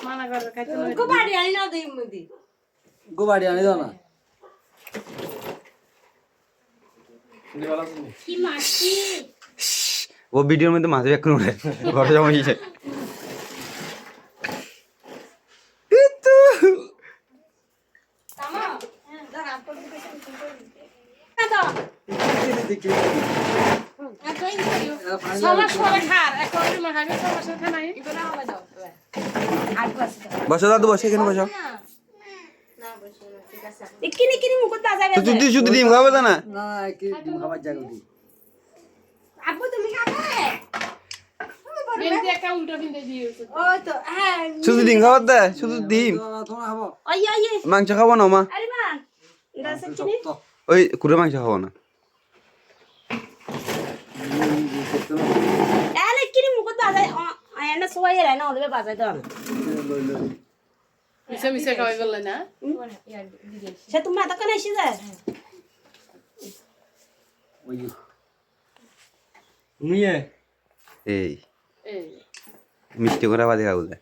মানা করে খাইতে না গোবাড়ি আনি না দেই মুদি গোবাড়ি আনি দাও না কি মাছি ও ভিডিওর মধ্যে মাছ ব্যাক করে ঘরে যাওয়া হয়েছে তামা দাঁড়া আপন দিকে দাও সবার সবার খার এখন তোমার খাবে সবার সাথে নাই এবারে আমায় দাও আর বস বসো দাদু বসে এখানে বসো না বসো না ঠিক আছে কিনি কিনি মুখ বাজাবে তো তুই শুধু ডিম খাবে না না কি ডিম খাবার জায়গা দি আব্বু তুমি খাবে বেলতে একটা উল্টো দিন দিয়েছে ওই তো হ্যাঁ শুধু ডিম খাবার দে শুধু ডিম তোমরা খাবো ওই ওই মাংস খাবো না মা আরে মা দাসে কিনি তো ওই কুড়ে মাংস খাবো না এলে কিনি মুখ বাজায় এনে সবাই এরা না ওদের বাজায় দাও মিশে মিশে খাওয়াই বললে না সে তুমি এত কেন এসে যায় ওই নিয়ে এই এই মিষ্টি করে বাদে খাবো যায়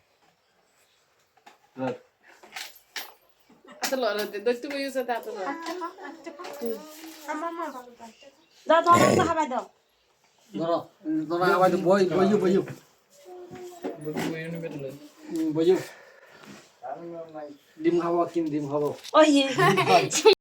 আসলে লড়তে দইতে বইছে তা তো দাও দাও তো খাবার দাও ধরো তোমরা আবার বই বইও বইও বইও ডিম খাবো কিন ডিম খাবো ওই